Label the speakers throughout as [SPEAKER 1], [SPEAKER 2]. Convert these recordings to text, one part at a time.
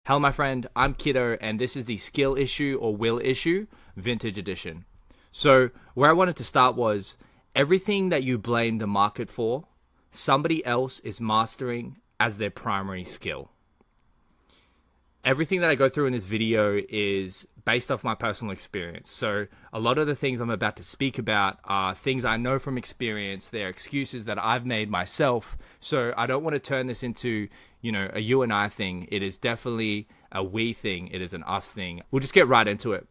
[SPEAKER 1] Hello, my friend. I'm Kiddo, and this is the Skill Issue or Will Issue Vintage Edition. So, where I wanted to start was everything that you blame the market for, somebody else is mastering as their primary skill. Everything that I go through in this video is based off my personal experience. So a lot of the things I'm about to speak about are things I know from experience. They're excuses that I've made myself. So I don't want to turn this into, a you and I thing. It is definitely a we thing. It is an us thing. We'll just get right into it.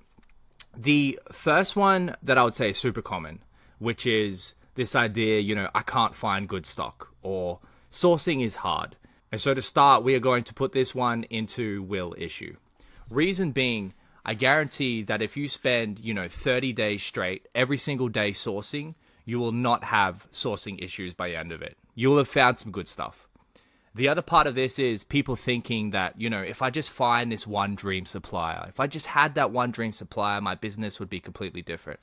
[SPEAKER 1] The first one that I would say is super common, which is this idea, I can't find good stock or sourcing is hard. And so to start, we are going to put this one into will issue. Reason being, I guarantee that if you spend, 30 days straight, every single day sourcing, you will not have sourcing issues by the end of it. You will have found some good stuff. The other part of this is people thinking that, if I just find this one dream supplier, if I just had that one dream supplier, my business would be completely different.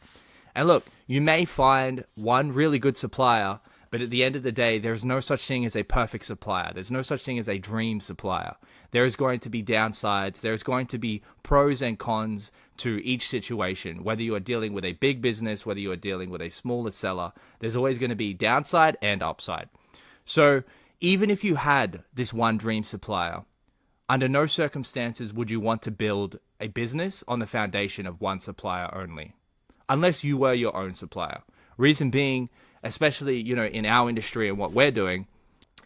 [SPEAKER 1] And look, you may find one really good supplier, but at the end of the day, there's no such thing as a perfect supplier. There's no such thing as a dream supplier. There is going to be downsides. There's going to be pros and cons to each situation. Whether you are dealing with a big business, whether you are dealing with a smaller seller, there's always going to be downside and upside. So even if you had this one dream supplier, under no circumstances would you want to build a business on the foundation of one supplier only, unless you were your own supplier. Reason being, especially, in our industry and what we're doing,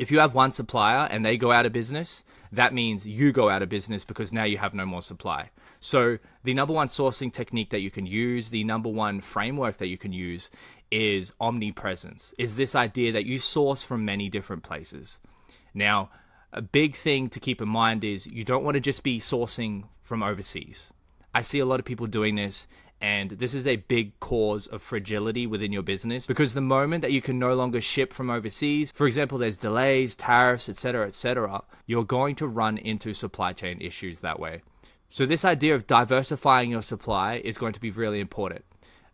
[SPEAKER 1] if you have one supplier and they go out of business, that means you go out of business because now you have no more supply. So the number one sourcing technique that you can use, the number one framework that you can use is omnipresence, is this idea that you source from many different places. Now, a big thing to keep in mind is you don't want to just be sourcing from overseas. I see a lot of people doing this, and this is a big cause of fragility within your business because the moment that you can no longer ship from overseas, for example, there's delays, tariffs, etc., you're going to run into supply chain issues that way. So this idea of diversifying your supply is going to be really important.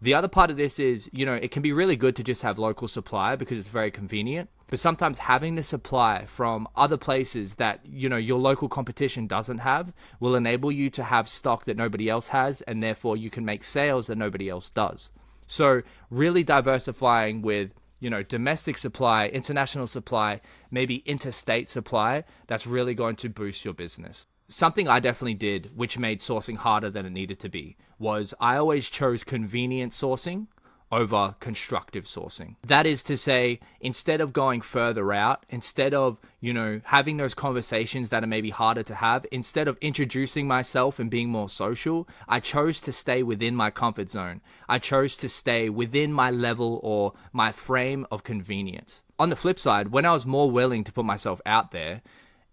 [SPEAKER 1] The other part of this is, it can be really good to just have local supply because it's very convenient. But sometimes having the supply from other places that, your local competition doesn't have will enable you to have stock that nobody else has, and therefore you can make sales that nobody else does. So really diversifying with, domestic supply, international supply, maybe interstate supply, that's really going to boost your business. Something I definitely did, which made sourcing harder than it needed to be, was I always chose convenient sourcing over constructive sourcing. That is to say, instead of going further out, instead of, having those conversations that are maybe harder to have, instead of introducing myself and being more social, I chose to stay within my comfort zone. I chose to stay within my level or my frame of convenience. On the flip side, when I was more willing to put myself out there,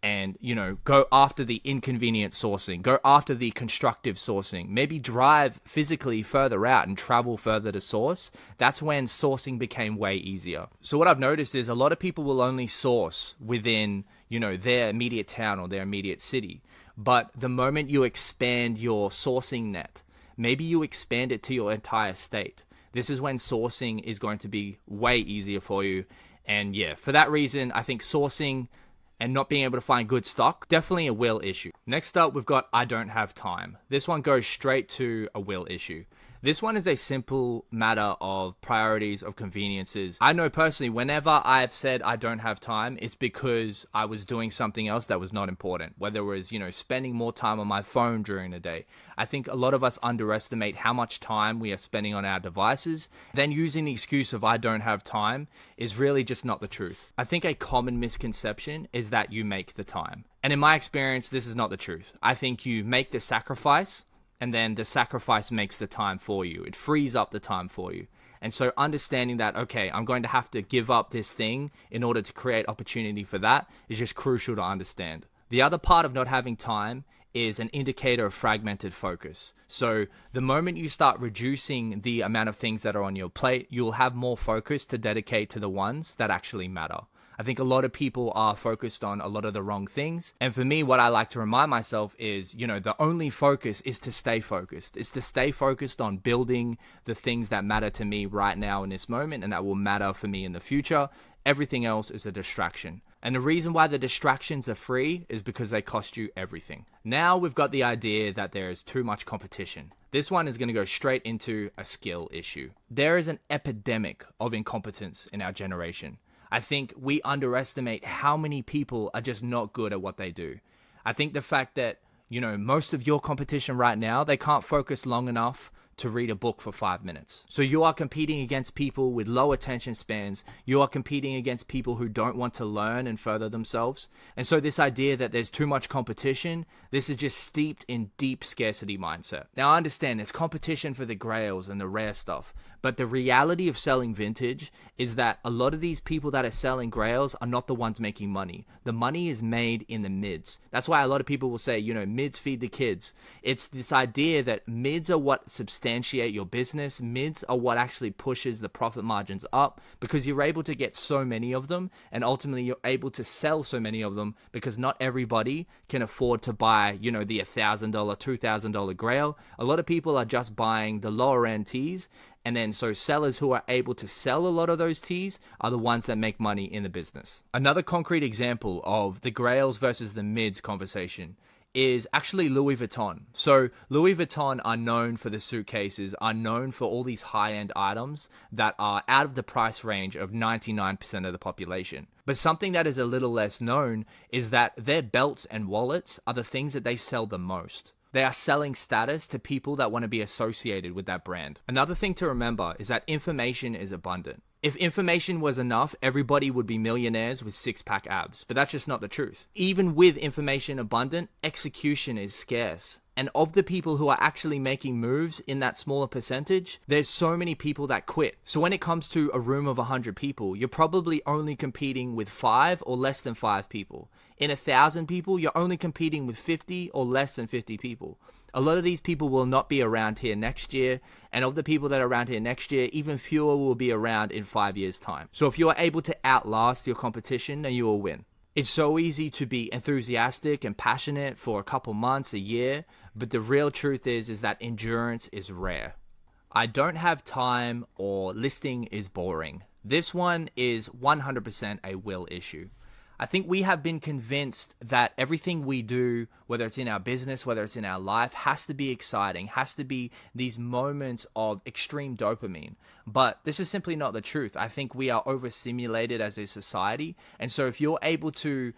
[SPEAKER 1] and, go after the inconvenient sourcing, go after the constructive sourcing, maybe drive physically further out and travel further to source, that's when sourcing became way easier. So what I've noticed is a lot of people will only source within, their immediate town or their immediate city. But the moment you expand your sourcing net, maybe you expand it to your entire state, this is when sourcing is going to be way easier for you. And yeah, for that reason, I think sourcing and not being able to find good stock, definitely a will issue. Next up, we've got I don't have time. This one goes straight to a will issue. This one is a simple matter of priorities, of conveniences. I know personally, whenever I've said I don't have time, it's because I was doing something else that was not important. Whether it was, spending more time on my phone during the day. I think a lot of us underestimate how much time we are spending on our devices. Then using the excuse of I don't have time is really just not the truth. I think a common misconception is that you make the time. And in my experience, this is not the truth. I think you make the sacrifice, and then the sacrifice makes the time for you. It frees up the time for you. And so understanding that, okay, I'm going to have to give up this thing in order to create opportunity for that is just crucial to understand. The other part of not having time is an indicator of fragmented focus. So the moment you start reducing the amount of things that are on your plate, you'll have more focus to dedicate to the ones that actually matter. I think a lot of people are focused on a lot of the wrong things. And for me, what I like to remind myself is, the only focus is to stay focused. It's to stay focused on building the things that matter to me right now in this moment and that will matter for me in the future. Everything else is a distraction. And the reason why the distractions are free is because they cost you everything. Now we've got the idea that there is too much competition. This one is going to go straight into a skill issue. There is an epidemic of incompetence in our generation. I think we underestimate how many people are just not good at what they do. I think the fact that, most of your competition right now, they can't focus long enough to read a book for 5 minutes. So you are competing against people with low attention spans. You are competing against people who don't want to learn and further themselves. And so this idea that there's too much competition, this is just steeped in deep scarcity mindset. Now I understand there's competition for the grails and the rare stuff, but the reality of selling vintage is that a lot of these people that are selling grails are not the ones making money. The money is made in the mids. That's why a lot of people will say, mids feed the kids. It's this idea that mids are what substantiate your business. Mids are what actually pushes the profit margins up because you're able to get so many of them, and ultimately you're able to sell so many of them because not everybody can afford to buy, the $1,000, $2,000 grail. A lot of people are just buying the lower end teas. And then so sellers who are able to sell a lot of those teas are the ones that make money in the business. Another concrete example of the grails versus the mids conversation is actually Louis Vuitton. So Louis Vuitton are known for the suitcases, are known for all these high-end items that are out of the price range of 99% of the population. But something that is a little less known is that their belts and wallets are the things that they sell the most. They are selling status to people that want to be associated with that brand. Another thing to remember is that information is abundant. If information was enough, everybody would be millionaires with six-pack abs, but that's just not the truth. Even with information abundant, execution is scarce. And of the people who are actually making moves in that smaller percentage, there's so many people that quit. So when it comes to a room of 100 people, you're probably only competing with 5 or less than 5 people. In 1,000 people, you're only competing with 50 or less than 50 people. A lot of these people will not be around here next year. And of the people that are around here next year, even fewer will be around in 5 years' time. So if you are able to outlast your competition, then you will win. It's so easy to be enthusiastic and passionate for a couple months, a year, but the real truth is that endurance is rare. I don't have time or listing is boring. This one is 100% a will issue. I think we have been convinced that everything we do, whether it's in our business, whether it's in our life, has to be exciting, has to be these moments of extreme dopamine. But this is simply not the truth. I think we are overstimulated as a society. And so if you're able to,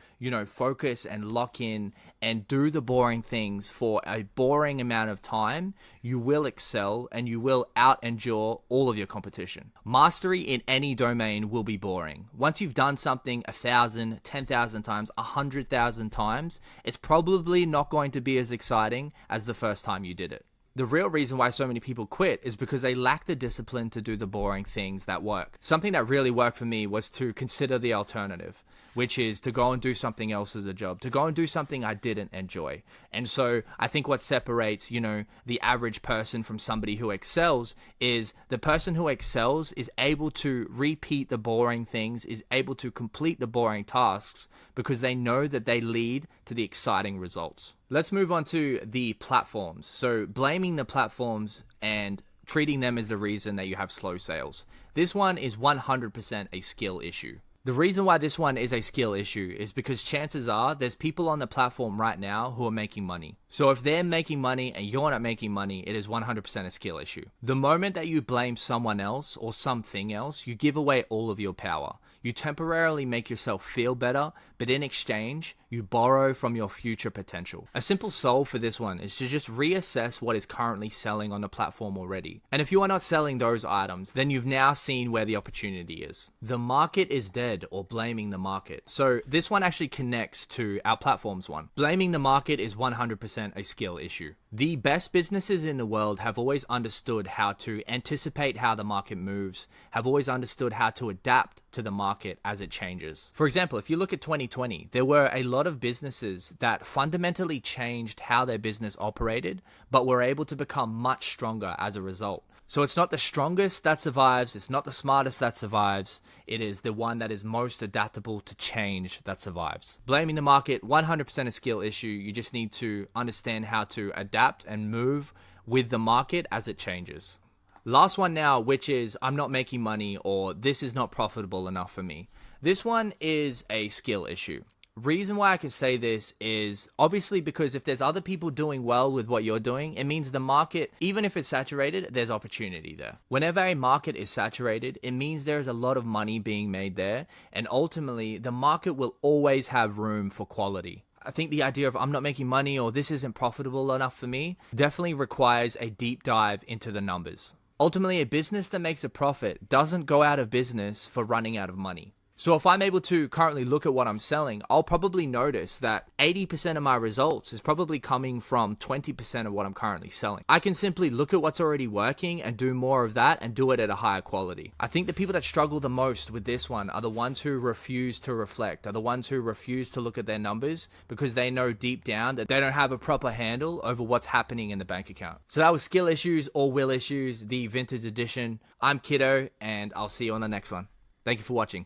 [SPEAKER 1] focus and lock in and do the boring things for a boring amount of time, you will excel and you will out-endure all of your competition. Mastery in any domain will be boring. Once you've done something 1,000, 10,000 times, 100,000 times, it's probably not going to be as exciting as the first time you did it. The real reason why so many people quit is because they lack the discipline to do the boring things that work. Something that really worked for me was to consider the alternative, which is to go and do something else as a job, to go and do something I didn't enjoy. And so I think what separates, the average person from somebody who excels is the person who excels is able to repeat the boring things, is able to complete the boring tasks because they know that they lead to the exciting results. Let's move on to the platforms. So blaming the platforms and treating them as the reason that you have slow sales. This one is 100% a skill issue. The reason why this one is a skill issue is because chances are there's people on the platform right now who are making money. So if they're making money and you're not making money, it is 100% a skill issue. The moment that you blame someone else or something else, you give away all of your power. You temporarily make yourself feel better, but in exchange, you borrow from your future potential. A simple solve for this one is to just reassess what is currently selling on the platform already. And if you are not selling those items, then you've now seen where the opportunity is. The market is dead, or blaming the market. So this one actually connects to our platforms one. Blaming the market is 100% a skill issue. The best businesses in the world have always understood how to anticipate how the market moves, have always understood how to adapt to the market as it changes. For example, if you look at 2020, there were a lot of businesses that fundamentally changed how their business operated, but were able to become much stronger as a result. So it's not the strongest that survives, it's not the smartest that survives, it is the one that is most adaptable to change that survives. Blaming the market, 100% a skill issue. You just need to understand how to adapt and move with the market as it changes. Last one now, which is I'm not making money or this is not profitable enough for me. This one is a skill issue. Reason why I can say this is obviously because if there's other people doing well with what you're doing, it means the market, even if it's saturated, there's opportunity there. Whenever a market is saturated, it means there's a lot of money being made there, and ultimately the market will always have room for quality. I think the idea of I'm not making money or this isn't profitable enough for me definitely requires a deep dive into the numbers. Ultimately, a business that makes a profit doesn't go out of business for running out of money. So if I'm able to currently look at what I'm selling, I'll probably notice that 80% of my results is probably coming from 20% of what I'm currently selling. I can simply look at what's already working and do more of that and do it at a higher quality. I think the people that struggle the most with this one are the ones who refuse to reflect, are the ones who refuse to look at their numbers because they know deep down that they don't have a proper handle over what's happening in the bank account. So that was Skill Issues or Will Issues, the vintage edition. I'm Kiddo, and I'll see you on the next one. Thank you for watching.